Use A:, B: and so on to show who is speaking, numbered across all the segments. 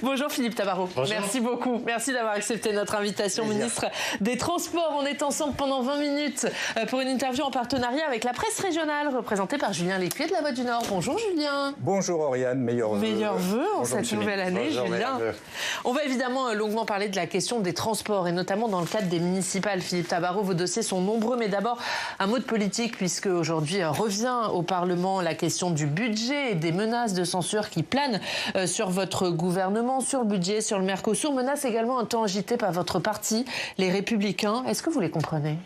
A: Bonjour Philippe Tabarot.
B: Bonjour.
A: Merci beaucoup. Merci d'avoir accepté notre invitation, ministre des Transports. On est ensemble pendant 20 minutes pour une interview en partenariat avec la presse régionale, représentée par Julien Lécuyer de La Voix du Nord. Bonjour Julien.
C: Bonjour Oriane, meilleurs vœux.
A: Meilleurs vœux en
C: Bonjour,
A: cette nouvelle année,
C: Bonjour,
A: Julien. On va évidemment longuement parler de la question des transports et notamment dans le cadre des municipales. Philippe Tabarot, vos dossiers sont nombreux, mais d'abord un mot de politique puisque aujourd'hui revient au Parlement la question du budget et des menaces de censure qui planent sur votre gouvernement, sur le budget, sur le Mercosur. Menaces également un temps agitées par votre parti, les Républicains. Est-ce que vous les comprenez ?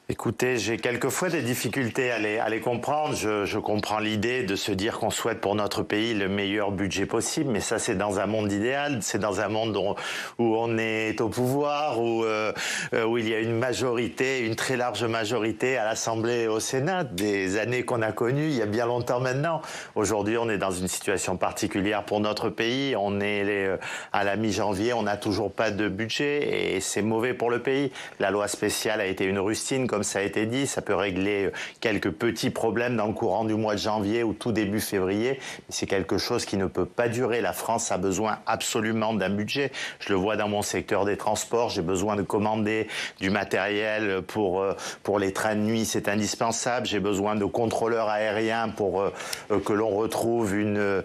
B: Écoutez, j'ai quelquefois des difficultés à les comprendre. Je comprends l'idée de se dire qu'on souhaite pour notre pays le meilleur budget possible, mais ça c'est dans un monde idéal, c'est dans un monde où on est au pouvoir, où il y a une majorité, une très large majorité à l'Assemblée et au Sénat, des années qu'on a connues il y a bien longtemps maintenant. Aujourd'hui, on est dans une situation particulière pour notre pays. On est à la mi-janvier, on n'a toujours pas de budget et c'est mauvais pour le pays. La loi spéciale a été une rustine, comme ça a été dit, ça peut régler quelques petits problèmes dans le courant du mois de janvier ou tout début février, mais c'est quelque chose qui ne peut pas durer. La France a besoin absolument d'un budget. Je le vois dans mon secteur des transports, j'ai besoin de commander du matériel pour les trains de nuit, c'est indispensable. J'ai besoin de contrôleurs aériens pour que l'on retrouve une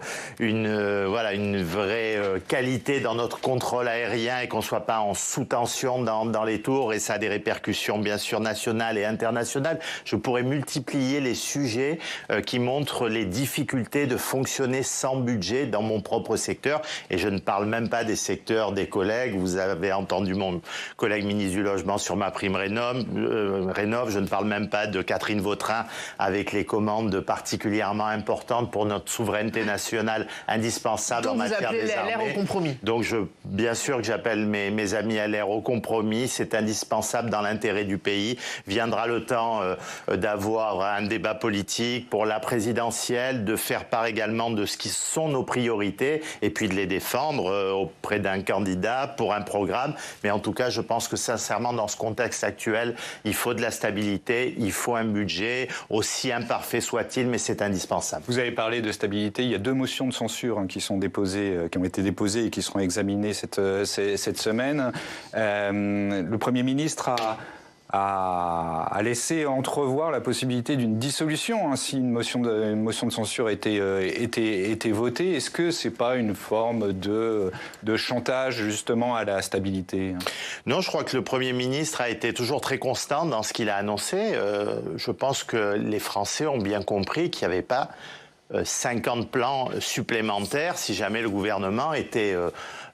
B: vraie qualité dans notre contrôle aérien et qu'on ne soit pas en sous-tension dans les tours, et ça a des répercussions bien sûr nationales et internationales. Je pourrais multiplier les sujets qui montrent les difficultés de fonctionner sans budget dans mon propre secteur, et je ne parle même pas des secteurs des collègues. Vous avez entendu mon collègue ministre du Logement sur ma prime Rénov', je ne parle même pas de Catherine Vautrin avec les commandes particulièrement importantes pour notre souveraineté nationale, indispensables en matière des armées. Donc vous appelez
A: LR au compromis.
B: Donc bien sûr que j'appelle mes amis LR au compromis, c'est indispensable dans l'intérêt du pays. Viendra le temps d'avoir un débat politique pour la présidentielle, de faire part également de ce qui sont nos priorités et puis de les défendre auprès d'un candidat pour un programme. Mais en tout cas, je pense que sincèrement, dans ce contexte actuel, il faut de la stabilité, il faut un budget, aussi imparfait soit-il, mais c'est indispensable.
C: Vous avez parlé de stabilité. Il y a 2 motions de censure qui ont été déposées et qui seront examinées cette semaine. Le Premier ministre a laissé entrevoir la possibilité d'une dissolution si une motion de censure était votée. Est-ce que c'est pas une forme de chantage justement à la stabilité ?
B: Non, je crois que le Premier ministre a été toujours très constant dans ce qu'il a annoncé. Je pense que les Français ont bien compris qu'il n'y avait pas 50 plans supplémentaires si jamais le gouvernement était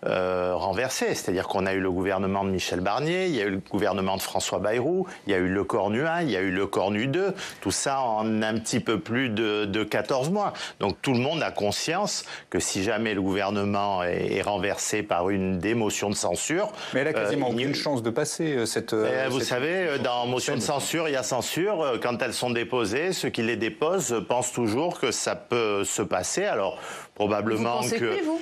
B: renversé. C'est-à-dire qu'on a eu le gouvernement de Michel Barnier, il y a eu le gouvernement de François Bayrou, il y a eu le Cornu 1, il y a eu le Cornu 2, tout ça en un petit peu plus de 14 mois. Donc tout le monde a conscience que si jamais le gouvernement est renversé par une motion de censure...
C: Mais elle a quasiment aucune chance de passer cette...
B: Vous savez, dans motion de censure, il y a censure. Quand elles sont déposées, ceux qui les déposent pensent toujours que ça peut se passer. Alors, probablement
A: vous pensez
B: que...
A: vous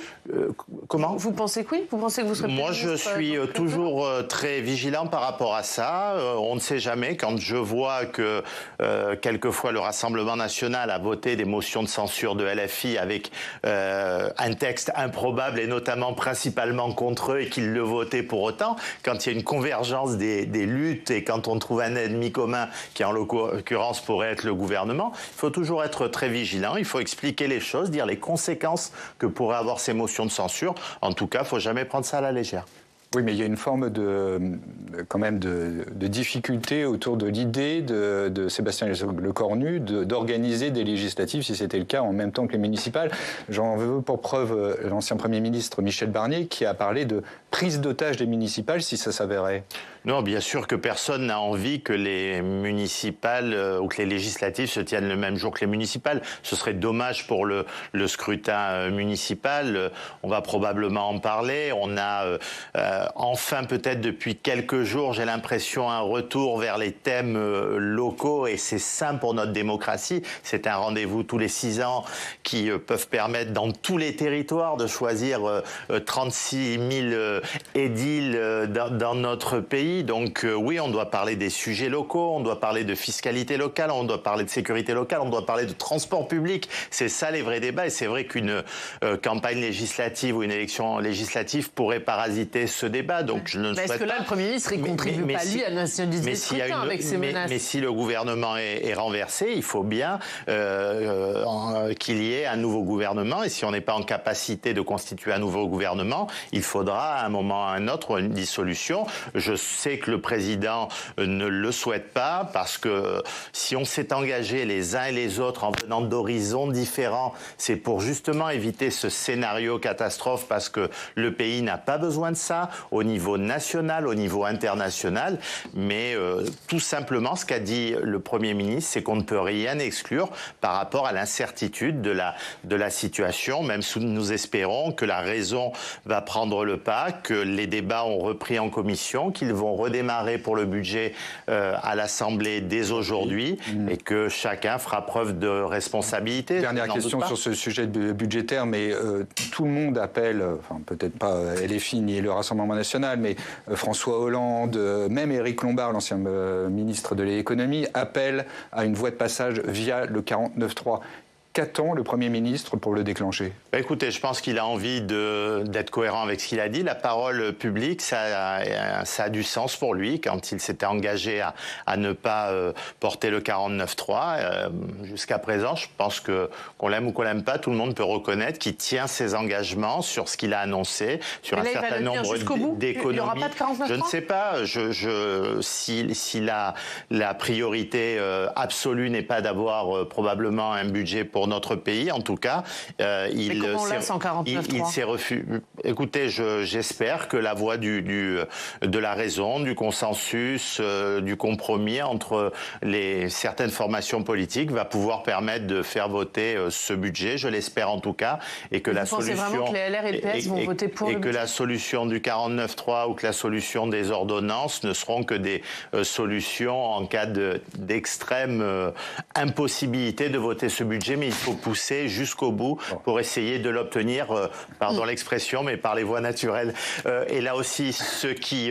B: Comment ?
A: Vous pensez que oui ? Vous pensez que vous serez
B: Moi, je suis toujours très vigilant par rapport à ça. On ne sait jamais. Quand je vois que quelquefois le Rassemblement national a voté des motions de censure de LFI avec un texte improbable et notamment principalement contre eux et qu'ils le votaient pour autant, quand il y a une convergence des luttes et quand on trouve un ennemi commun qui en l'occurrence pourrait être le gouvernement, il faut toujours être très vigilant. Il faut expliquer les choses, dire les conséquences que pourraient avoir ces motions de censure. En tout cas, il ne faut jamais prendre ça à la légère.
C: Oui, mais il y a une forme de difficulté autour de l'idée de Sébastien Lecornu d'organiser des législatives, si c'était le cas, en même temps que les municipales. J'en veux pour preuve l'ancien Premier ministre Michel Barnier qui a parlé de prise d'otage des municipales si ça s'avérait.
B: Non, bien sûr que personne n'a envie que les municipales ou que les législatives se tiennent le même jour que les municipales. Ce serait dommage pour le scrutin municipal. On va probablement en parler. On a enfin peut-être depuis quelques jours, j'ai l'impression un retour vers les thèmes locaux et c'est sain pour notre démocratie. C'est un rendez-vous tous les 6 ans qui peuvent permettre dans tous les territoires de choisir 36 000 édiles dans notre pays. Donc oui, on doit parler des sujets locaux, on doit parler de fiscalité locale, on doit parler de sécurité locale, on doit parler de transport public. C'est ça les vrais débats et c'est vrai qu'une campagne législative ou une élection législative pourrait parasiter ce débat. Donc je ne souhaite
A: pas. Est-ce que là, le Premier ministre, il ne contribue pas, lui, à nationaliser le scrutin avec ces menaces?
B: Mais si le gouvernement est renversé, il faut bien qu'il y ait un nouveau gouvernement. Et si on n'est pas en capacité de constituer un nouveau gouvernement, il faudra à un moment ou à un autre une dissolution. Je sais que le président ne le souhaite pas parce que si on s'est engagé les uns et les autres en venant d'horizons différents, c'est pour justement éviter ce scénario catastrophe parce que le pays n'a pas besoin de ça au niveau national, au niveau international. Mais tout simplement, ce qu'a dit le Premier ministre, c'est qu'on ne peut rien exclure par rapport à l'incertitude de la situation, même si nous espérons que la raison va prendre le pas, que les débats ont repris en commission, qu'ils vont redémarrer pour le budget à l'Assemblée dès aujourd'hui et que chacun fera preuve de responsabilité.
C: Dernière question sur ce sujet budgétaire, mais tout le monde appelle, enfin peut-être pas LFI ni le Rassemblement national, mais François Hollande, même Éric Lombard, l'ancien ministre de l'économie, appelle à une voie de passage via le 49.3. Qu'attend le Premier ministre pour le déclencher ?
B: Écoutez, je pense qu'il a envie d'être cohérent avec ce qu'il a dit. La parole publique, ça a du sens pour lui. Quand il s'était engagé à ne pas porter le 49.3, jusqu'à présent, je pense qu'on l'aime ou qu'on l'aime pas, tout le monde peut reconnaître qu'il tient ses engagements sur ce qu'il a annoncé, sur un certain nombre d'économies.
A: Il n'y aura pas de 49.3 ?
B: Je ne sais pas. Si la priorité absolue n'est pas d'avoir probablement un budget pour notre pays, en tout cas, il s'est refusé. Écoutez, j'espère que la voie de la raison, du consensus, du compromis entre certaines formations politiques va pouvoir permettre de faire voter ce budget. Je l'espère en tout cas, et que la solution.
A: Vous pensez vraiment que les LR et le PS vont voter pour le budget ?
B: Et que la solution du 49.3 ou que la solution des ordonnances ne seront que des solutions en cas d'extrême impossibilité de voter ce budget, mais il faut pousser jusqu'au bout pour essayer de l'obtenir, pardon l'expression, mais par les voies naturelles. Et là aussi, ceux qui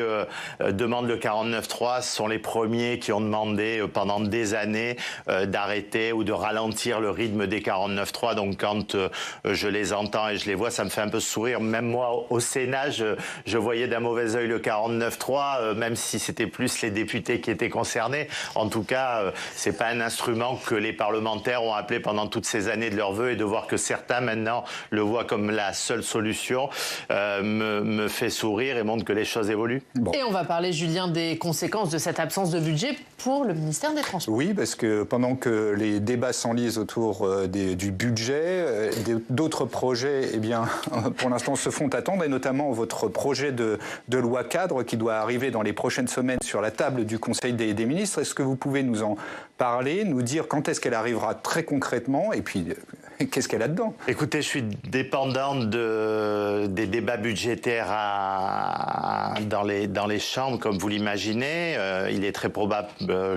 B: demandent le 49.3 sont les premiers qui ont demandé pendant des années d'arrêter ou de ralentir le rythme des 49.3. Donc quand je les entends et je les vois, ça me fait un peu sourire. Même moi, au Sénat, je voyais d'un mauvais œil le 49.3, même si c'était plus les députés qui étaient concernés. En tout cas, c'est pas un instrument que les parlementaires ont appelé pendant toutes ces années de leur vœu, et de voir que certains maintenant le voient comme la seule solution me fait sourire et montre que les choses évoluent.
A: Bon. Et on va parler, Julien, des conséquences de cette absence de budget pour le ministère des Transports.
C: Oui, parce que pendant que les débats s'enlisent autour du budget, d'autres projets, eh bien, pour l'instant, se font attendre, et notamment votre projet de loi cadre qui doit arriver dans les prochaines semaines sur la table du Conseil des ministres. Est-ce que vous pouvez nous en parler, nous dire quand est-ce qu'elle arrivera très concrètement, et puis qu'est-ce qu'elle a dedans ?
B: Écoutez, je suis dépendant des débats budgétaires dans les chambres, comme vous l'imaginez. Il est très probable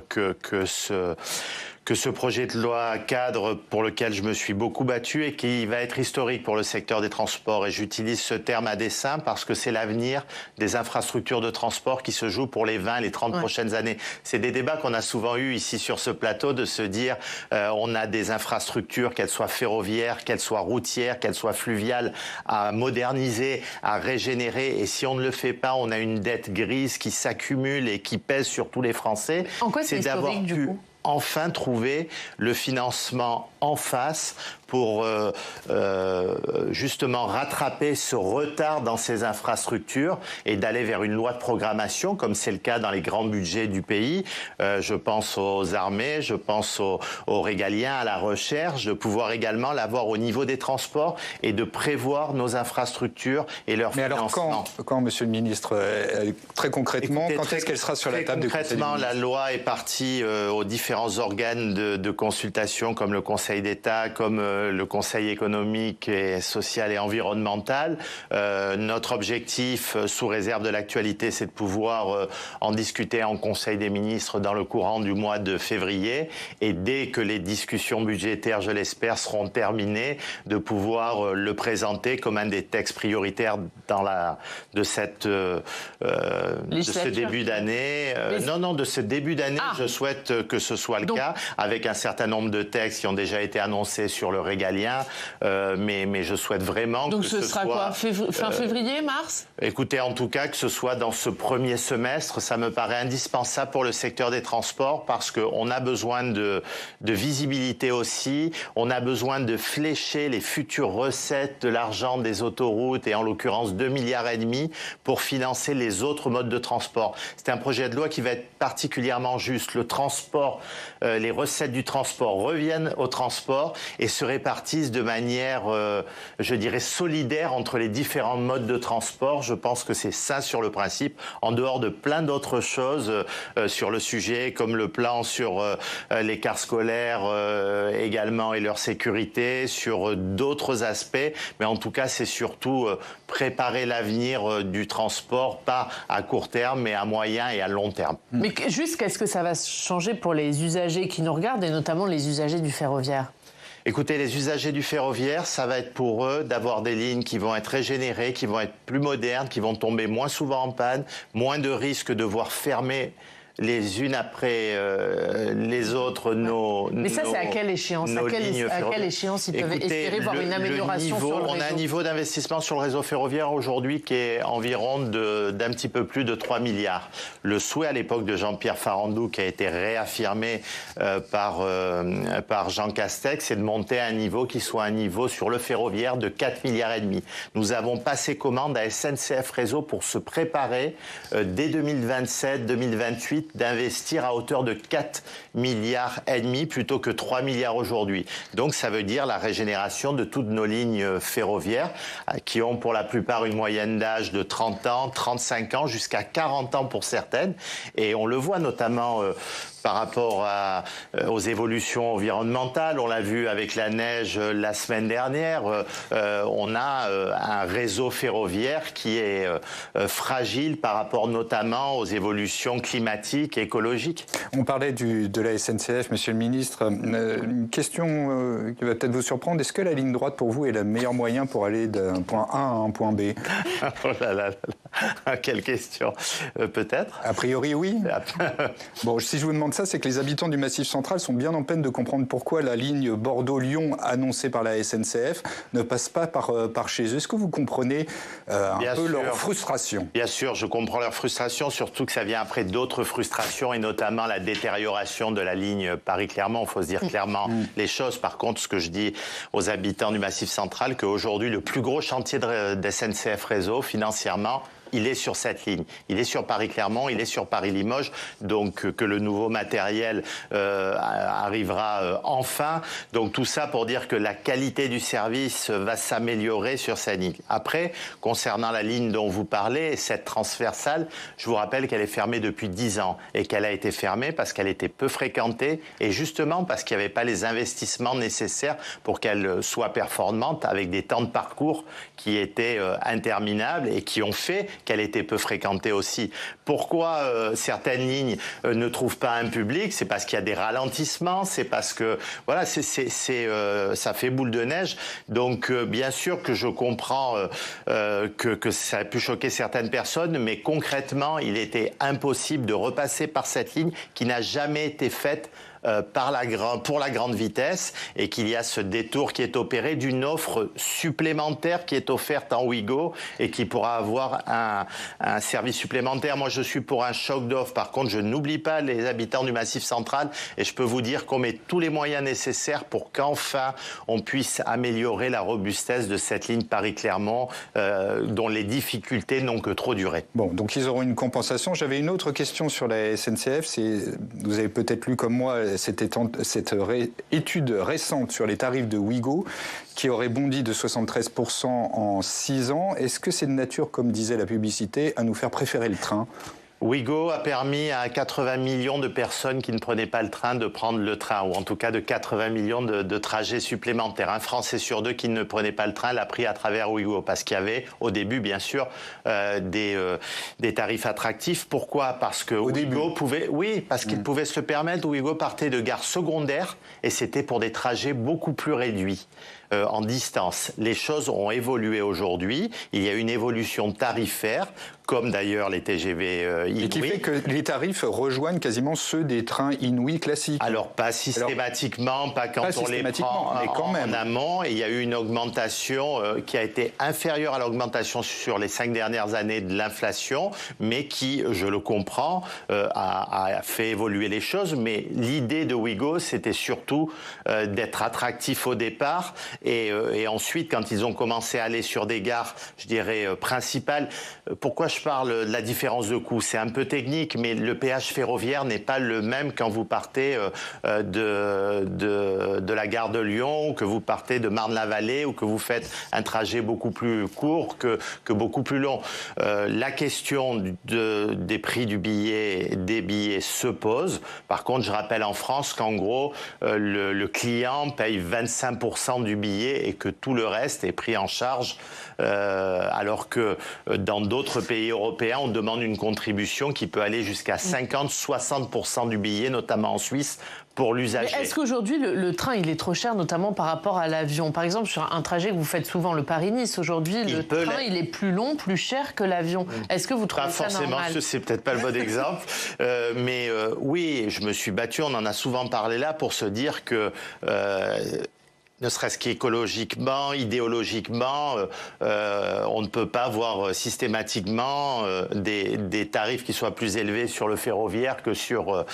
B: que ce projet de loi cadre, pour lequel je me suis beaucoup battu et qui va être historique pour le secteur des transports, et j'utilise ce terme à dessein parce que c'est l'avenir des infrastructures de transport qui se joue pour les 20, les 30 prochaines années. C'est des débats qu'on a souvent eus ici sur ce plateau, de se dire on a des infrastructures, qu'elles soient ferroviaires, qu'elles soient routières, qu'elles soient fluviales, à moderniser, à régénérer, et si on ne le fait pas, on a une dette grise qui s'accumule et qui pèse sur tous les Français.
A: En quoi c'est historique, du coup ?
B: Enfin trouver le financement en face pour justement rattraper ce retard dans ces infrastructures et d'aller vers une loi de programmation, comme c'est le cas dans les grands budgets du pays. Je pense aux armées, je pense aux régaliens, à la recherche, de pouvoir également l'avoir au niveau des transports et de prévoir nos infrastructures et leur financement.
C: Alors quand, Monsieur le Ministre, très concrètement, quand est-ce qu'elle sera sur la table du Conseil des ministres ?
B: Concrètement, la loi est partie aux différents organes de consultation, comme le Conseil d'État, comme le Conseil économique et social et environnemental. Notre objectif, sous réserve de l'actualité, c'est de pouvoir en discuter en Conseil des ministres dans le courant du mois de février. Et dès que les discussions budgétaires, je l'espère, seront terminées, de pouvoir le présenter comme un des textes prioritaires de ce début d'année. De ce début d'année, je souhaite que ce soit le cas, avec un certain nombre de textes qui ont déjà été annoncés sur le régalien, mais je souhaite vraiment que ce soit...
A: Donc ce sera quoi, fin février, mars?
B: Écoutez, en tout cas, que ce soit dans ce premier semestre, ça me paraît indispensable pour le secteur des transports, parce qu'on a besoin de visibilité aussi, on a besoin de flécher les futures recettes de l'argent des autoroutes, et en l'occurrence 2,5 milliards pour financer les autres modes de transport. C'est un projet de loi qui va être particulièrement juste. Le transport, les recettes du transport reviennent au transport et se répartissent de manière, je dirais, solidaire entre les différents modes de transport. Je pense que c'est ça sur le principe, en dehors de plein d'autres choses sur le sujet, comme le plan sur les cars scolaires également et leur sécurité, sur d'autres aspects. Mais en tout cas, c'est surtout préparer l'avenir du transport, pas à court terme, mais à moyen et à long terme.
A: Mais juste, qu'est-ce que ça va changer pour les usagers qui nous regardent, et notamment les usagers du ferroviaire?
B: Écoutez, les usagers du ferroviaire, ça va être pour eux d'avoir des lignes qui vont être régénérées, qui vont être plus modernes, qui vont tomber moins souvent en panne, moins de risques de voir fermer les unes après les autres
A: Mais ça, c'est à quelle échéance? À quelle échéance ils peuvent espérer voir une amélioration sur le réseau?
B: On a un niveau d'investissement sur le réseau ferroviaire aujourd'hui qui est environ d'un petit peu plus de 3 milliards. Le souhait à l'époque de Jean-Pierre Farandou, qui a été réaffirmé par Jean Castex, c'est de monter à un niveau qui soit un niveau sur le ferroviaire de 4,5 milliards. Nous avons passé commande à SNCF Réseau pour se préparer dès 2027-2028 d'investir à hauteur de 4,5 milliards plutôt que 3 milliards aujourd'hui. Donc ça veut dire la régénération de toutes nos lignes ferroviaires qui ont pour la plupart une moyenne d'âge de 30 ans, 35 ans, jusqu'à 40 ans pour certaines. Et on le voit notamment par rapport aux évolutions environnementales. On l'a vu avec la neige la semaine dernière. On a un réseau ferroviaire qui est fragile par rapport notamment aux évolutions climatiques et écologiques.
C: On parlait de la SNCF, Monsieur le Ministre. Une question qui va peut-être vous surprendre. Est-ce que la ligne droite pour vous est le meilleur moyen pour aller d'un point A à un point B?
B: Oh là là là, quelle question. Peut-être.
C: A priori, oui. Bon, si je vous demande ça, c'est que les habitants du Massif central sont bien en peine de comprendre pourquoi la ligne Bordeaux-Lyon annoncée par la SNCF ne passe pas par chez eux. Est-ce que vous comprenez un peu leur frustration?
B: Bien sûr, je comprends leur frustration, surtout que ça vient après d'autres frustrations et notamment la détérioration de la ligne Paris-Clermont. Il faut se dire clairement les choses. Par contre, ce que je dis aux habitants du Massif central, qu'aujourd'hui, le plus gros chantier de SNCF Réseau, financièrement, il est sur cette ligne. Il est sur Paris-Clermont, il est sur Paris-Limoges, donc que le nouveau matériel arrivera enfin. Donc tout ça pour dire que la qualité du service va s'améliorer sur cette ligne. Après, concernant la ligne dont vous parlez, cette transversale, je vous rappelle qu'elle est fermée depuis 10 ans et qu'elle a été fermée parce qu'elle était peu fréquentée et justement parce qu'il n'y avait pas les investissements nécessaires pour qu'elle soit performante, avec des temps de parcours qui étaient interminables et qui ont fait qu'elle était peu fréquentée aussi. Pourquoi certaines lignes ne trouvent pas un public? C'est parce qu'il y a des ralentissements, c'est parce que voilà, ça fait boule de neige. Donc bien sûr que je comprends que ça a pu choquer certaines personnes, mais concrètement, il était impossible de repasser par cette ligne qui n'a jamais été faite pour la grande vitesse, et qu'il y a ce détour qui est opéré d'une offre supplémentaire qui est offerte en Ouigo et qui pourra avoir un service supplémentaire. Moi, je suis pour un choc d'offres. Par contre, je n'oublie pas les habitants du Massif central et je peux vous dire qu'on met tous les moyens nécessaires pour qu'enfin on puisse améliorer la robustesse de cette ligne Paris-Clermont dont les difficultés n'ont que trop duré.
C: Bon, donc ils auront une compensation. J'avais une autre question sur la SNCF. Vous avez peut-être lu comme moi cette étude récente sur les tarifs de Ouigo qui aurait bondi de 73% en 6 ans. Est-ce que c'est de nature, comme disait la publicité, à nous faire préférer le train ?
B: Ouigo a permis à 80 millions de personnes qui ne prenaient pas le train de prendre le train, ou en tout cas de 80 millions de trajets supplémentaires. Un Français sur 2 qui ne prenait pas le train l'a pris à travers Ouigo, parce qu'il y avait au début, bien sûr, des tarifs attractifs. Pourquoi? Parce que Ouigo pouvait, parce qu'il pouvait se le permettre. Ouigo partait de gares secondaires et c'était pour des trajets beaucoup plus réduits. En distance. Les choses ont évolué aujourd'hui. Il y a une évolution tarifaire, comme d'ailleurs les TGV Inouï.
C: Et qui fait que les tarifs rejoignent quasiment ceux des trains Inouï classiques.
B: Alors pas systématiquement, pas quand on les prend
C: mais quand même.
B: En amont. Et il y a eu une augmentation qui a été inférieure à l'augmentation sur les 5 dernières années de l'inflation, mais qui, je le comprends, a fait évoluer les choses. Mais l'idée de Ouigo, c'était surtout d'être attractif au départ. Et ensuite, quand ils ont commencé à aller sur des gares, je dirais, principales, pourquoi je parle de la différence de coût? C'est un peu technique, mais le péage ferroviaire n'est pas le même quand vous partez de la gare de Lyon, ou que vous partez de Marne-la-Vallée, ou que vous faites un trajet beaucoup plus court que beaucoup plus long. La question des prix des billets se pose. Par contre, je rappelle en France qu'en gros, le client paye 25% du billet et que tout le reste est pris en charge, alors que dans d'autres pays européens, on demande une contribution qui peut aller jusqu'à 50-60% du billet, notamment en Suisse, pour l'usager.
A: Est-ce qu'aujourd'hui, le train, il est trop cher, notamment par rapport à l'avion? Par exemple, sur un trajet que vous faites souvent, le Paris-Nice, aujourd'hui, le train, il est plus long, plus cher que l'avion. Est-ce que vous trouvez ça normal? Pas forcément,
B: c'est peut-être pas le bon exemple. Mais oui, je me suis battu, on en a souvent parlé là, pour se dire que... ne serait-ce qu'écologiquement, idéologiquement, on ne peut pas voir systématiquement des tarifs qui soient plus élevés sur le ferroviaire que sur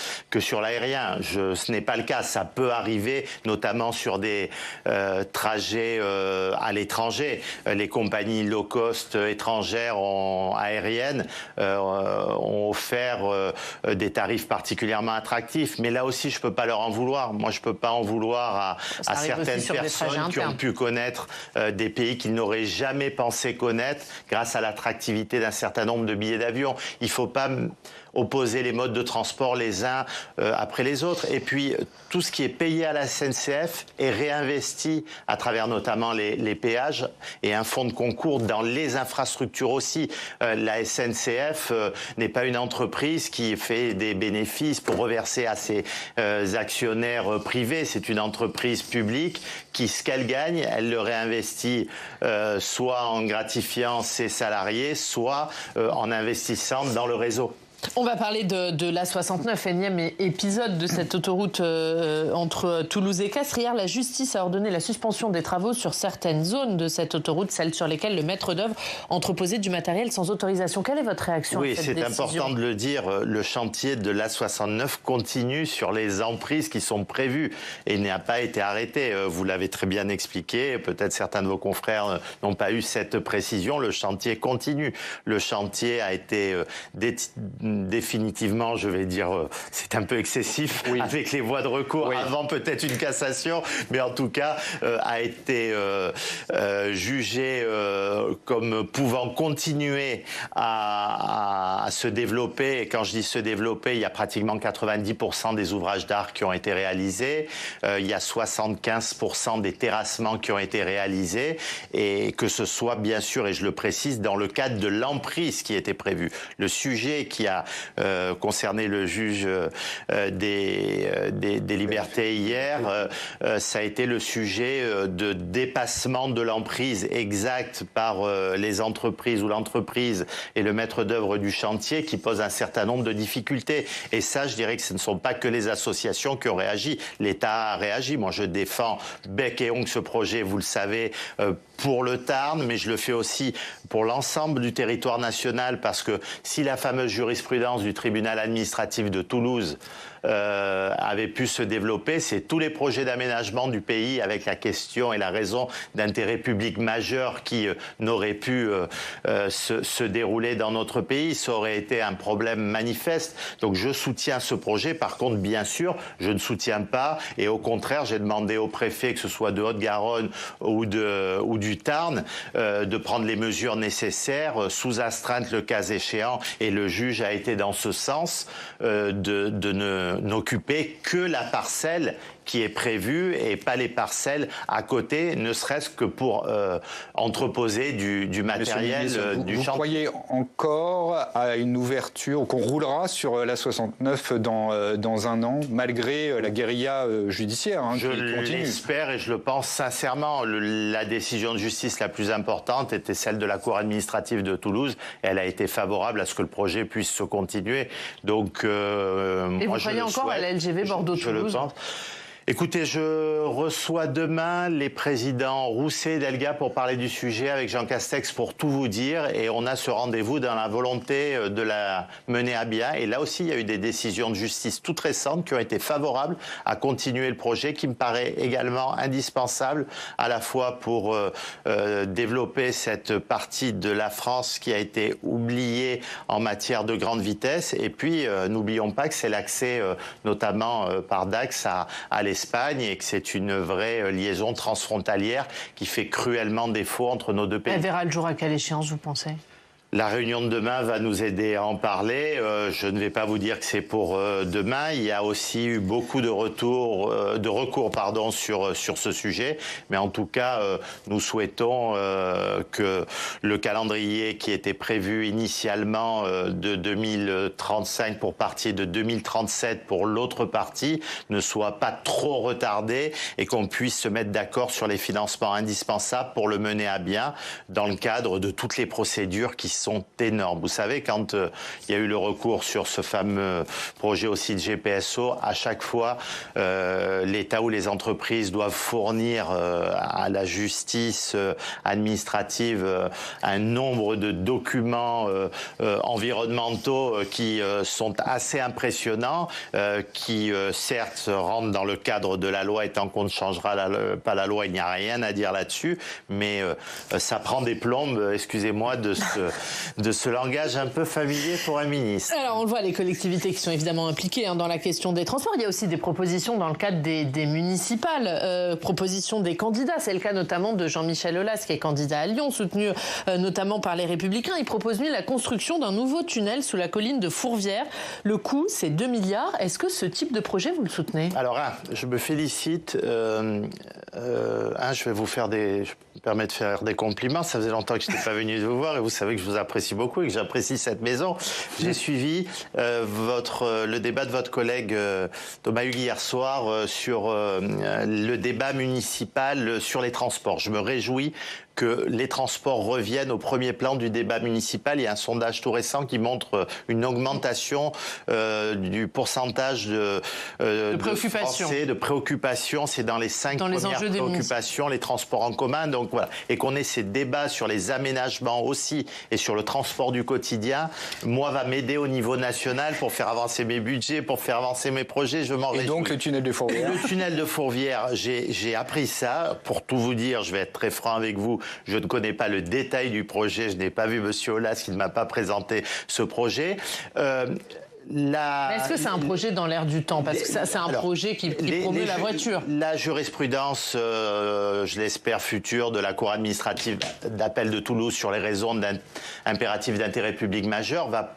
B: l'aérien. Ce n'est pas le cas. Ça peut arriver, notamment sur des trajets à l'étranger. Les compagnies low cost étrangères aériennes ont offert des tarifs particulièrement attractifs. Mais là aussi, je peux pas leur en vouloir. Moi, je peux pas en vouloir à certaines personnes qui ont pu connaître des pays qu'ils n'auraient jamais pensé connaître grâce à l'attractivité d'un certain nombre de billets d'avion. Il ne faut pas opposer les modes de transport les uns après les autres. Et puis, tout ce qui est payé à la SNCF est réinvesti à travers notamment les péages et un fonds de concours dans les infrastructures aussi. La SNCF n'est pas une entreprise qui fait des bénéfices pour reverser à ses actionnaires privés. C'est une entreprise publique qui, ce qu'elle gagne, elle le réinvestit soit en gratifiant ses salariés, soit en investissant dans le réseau.
A: On va parler de l'A69, énième épisode de cette autoroute entre Toulouse et Castres. Hier, la justice a ordonné la suspension des travaux sur certaines zones de cette autoroute, celles sur lesquelles le maître d'œuvre entreposait du matériel sans autorisation. Quelle est votre réaction à cette décision ?
B: Oui, c'est important de le dire. Le chantier de l'A69 continue sur les emprises qui sont prévues et n'a pas été arrêté. Vous l'avez très bien expliqué. Peut-être certains de vos confrères n'ont pas eu cette précision. Le chantier continue. Le chantier a été définitivement, je vais dire, c'est un peu excessif avec les voies de recours avant peut-être une cassation, mais en tout cas a été jugé comme pouvant continuer à se développer. Et quand je dis se développer, il y a pratiquement 90% des ouvrages d'art qui ont été réalisés, il y a 75% des terrassements qui ont été réalisés, et que ce soit bien sûr, et je le précise, dans le cadre de l'emprise qui était prévue. Le sujet qui a concerné le juge des libertés hier, ça a été le sujet de dépassement de l'emprise exacte par les entreprises ou l'entreprise et le maître d'œuvre du chantier, qui pose un certain nombre de difficultés. Et ça, je dirais que ce ne sont pas que les associations qui ont réagi. L'État a réagi. Moi, je défends bec et ongle ce projet, vous le savez, pour le Tarn, mais je le fais aussi pour l'ensemble du territoire national, parce que si la fameuse jurisprudence du tribunal administratif de Toulouse avait pu se développer, c'est tous les projets d'aménagement du pays avec la question et la raison d'intérêt public majeur qui n'auraient pu se dérouler dans notre pays. Ça aurait été un problème manifeste. Donc je soutiens ce projet. Par contre, bien sûr, je ne soutiens pas, et au contraire, j'ai demandé au préfet, que ce soit de Haute-Garonne ou du Tarn, de prendre les mesures nécessaires sous astreinte le cas échéant, et le juge a été dans ce sens, de ne n'occuper que la parcelle qui est prévue et pas les parcelles à côté, ne serait-ce que pour entreposer du matériel du chantier.
C: Vous croyez encore à une ouverture, qu'on roulera sur la 69 dans un an, malgré la guérilla judiciaire qui continue?
B: Je l'espère et je le pense sincèrement. La décision de justice la plus importante était celle de la Cour administrative de Toulouse. Elle a été favorable à ce que le projet puisse se continuer. Donc,
A: et
B: moi,
A: vous croyez encore à la LGV Bordeaux-Toulouse?
B: Écoutez, je reçois demain les présidents Rousset et Delga pour parler du sujet avec Jean Castex pour tout vous dire, et on a ce rendez-vous dans la volonté de la mener à bien. Et là aussi, il y a eu des décisions de justice toutes récentes qui ont été favorables à continuer le projet, qui me paraît également indispensable à la fois pour développer cette partie de la France qui a été oubliée en matière de grande vitesse. Et puis, n'oublions pas que c'est l'accès notamment par Dax à l'Espagne, et que c'est une vraie liaison transfrontalière qui fait cruellement défaut entre nos deux pays.
A: Elle verra le jour à quelle échéance, vous pensez ?
B: La réunion de demain va nous aider à en parler. Je ne vais pas vous dire que c'est pour demain. Il y a aussi eu beaucoup de recours sur ce sujet. Mais en tout cas, nous souhaitons que le calendrier qui était prévu initialement de 2035 pour partie et de 2037 pour l'autre partie ne soit pas trop retardé et qu'on puisse se mettre d'accord sur les financements indispensables pour le mener à bien dans le cadre de toutes les procédures qui sont énormes. Vous savez, quand il y a eu le recours sur ce fameux projet aussi de GPSO, à chaque fois, l'État ou les entreprises doivent fournir à la justice administrative un nombre de documents environnementaux qui sont assez impressionnants, qui certes rentrent dans le cadre de la loi, et tant qu'on ne changera pas la loi, il n'y a rien à dire là-dessus, mais ça prend des plombes, excusez-moi, de ce langage un peu familier pour un ministre.
A: Alors on le voit, les collectivités qui sont évidemment impliquées dans la question des transports. Il y a aussi des propositions dans le cadre des municipales, propositions des candidats. C'est le cas notamment de Jean-Michel Aulas qui est candidat à Lyon, soutenu notamment par les Républicains. Il propose la construction d'un nouveau tunnel sous la colline de Fourvière. Le coût, c'est 2 milliards. Est-ce que ce type de projet, vous le soutenez ?
B: Alors, je me félicite. Je vais vous faire je me permets de faire des compliments. Ça faisait longtemps que je n'étais pas venu vous voir et vous savez que je vous apprécie beaucoup et que j'apprécie cette maison. J'ai suivi le débat de votre collègue Thomas Hugues hier soir sur le débat municipal sur les transports. Je me réjouis que les transports reviennent au premier plan du débat municipal. Il y a un sondage tout récent qui montre une augmentation du pourcentage de
A: préoccupation.
B: Français, de préoccupation. C'est dans les 5 premières préoccupations, les transports en commun. Donc voilà. Et qu'on ait ces débats sur les aménagements aussi et sur le transport du quotidien, moi, va m'aider au niveau national pour faire avancer mes budgets, pour faire avancer mes projets. Je m'en réjouis.
C: Et donc le tunnel de Fourvière.
B: Le tunnel de Fourvière, j'ai appris ça. Pour tout vous dire, je vais être très franc avec vous. Je ne connais pas le détail du projet. Je n'ai pas vu M. Aulas qui ne m'a pas présenté ce projet.
A: Est-ce que c'est un projet dans l'air du temps ? Parce que c'est un projet qui promeut la voiture.
B: La jurisprudence, je l'espère, future de la Cour administrative d'appel de Toulouse sur les raisons d'impératif d'intérêt public majeur va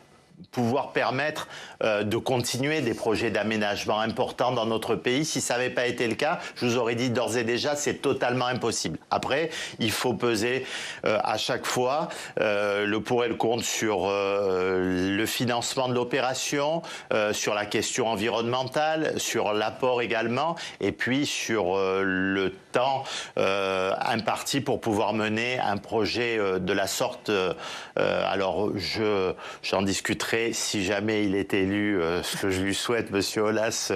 B: pouvoir permettre de continuer des projets d'aménagement importants dans notre pays. Si ça n'avait pas été le cas, je vous aurais dit d'ores et déjà, c'est totalement impossible. Après, il faut peser à chaque fois le pour et le contre sur le financement de l'opération, sur la question environnementale, sur l'apport également, et puis sur le temps imparti pour pouvoir mener un projet de la sorte. Alors, j'en discuterai si jamais il est élu, ce que je lui souhaite, Monsieur Aulas,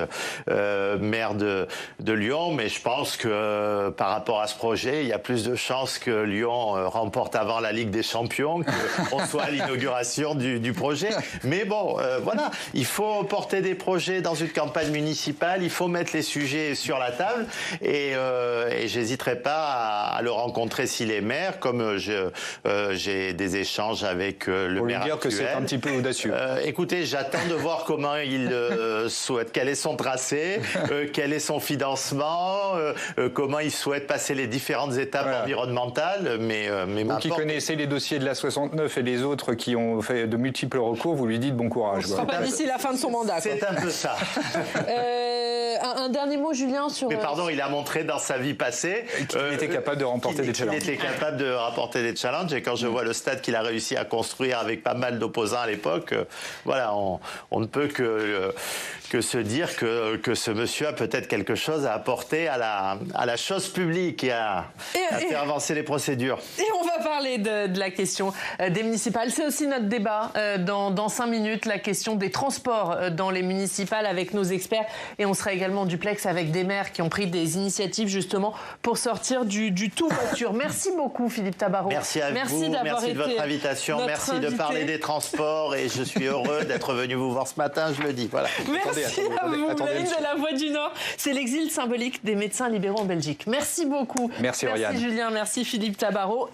B: maire de Lyon. Mais je pense que par rapport à ce projet, il y a plus de chances que Lyon remporte avant la Ligue des Champions, qu'on soit à l'inauguration du projet. Mais bon, voilà, il faut porter des projets dans une campagne municipale, il faut mettre les sujets sur la table, et j'hésiterai pas à le rencontrer s'il est maire, comme j'ai des échanges avec le maire actuel.
C: Pour lui dire que c'est un petit peu audacieux monsieur.
B: Écoutez, j'attends de voir comment il souhaite, quel est son tracé, quel est son financement, comment il souhaite passer les différentes étapes environnementales. Mais
C: vous qui connaissez les dossiers de la 69 et les autres qui ont fait de multiples recours, vous lui dites bon courage.
A: Ce ne sera pas d'ici la fin de son mandat.
B: C'est un peu ça.
A: Un dernier mot, Julien, sur...
B: Mais pardon, il a montré dans sa vie passée
C: qu'il était capable de remporter des challenges.
B: Il était capable de remporter des challenges. Et quand je vois le stade qu'il a réussi à construire avec pas mal d'opposants à l'époque, voilà, on ne peut que se dire que ce monsieur a peut-être quelque chose à apporter à la chose publique et à faire avancer les procédures.
A: Et on va parler de la question des municipales. C'est aussi notre débat dans 5 minutes, la question des transports dans les municipales avec nos experts. Et on sera également en duplex avec des maires qui ont pris des initiatives justement pour sortir du tout voiture. Merci beaucoup Philippe Tabarot.
B: Merci à vous, merci de votre invitation, merci de parler des transports et je suis heureux d'être venu vous voir ce matin, je le dis. Voilà.
A: Merci à vous, la ligne de la Voix du Nord. C'est l'exil symbolique des médecins libéraux en Belgique. Merci beaucoup.
C: Merci Oriane.
A: Merci Julien, merci Philippe Tabarot.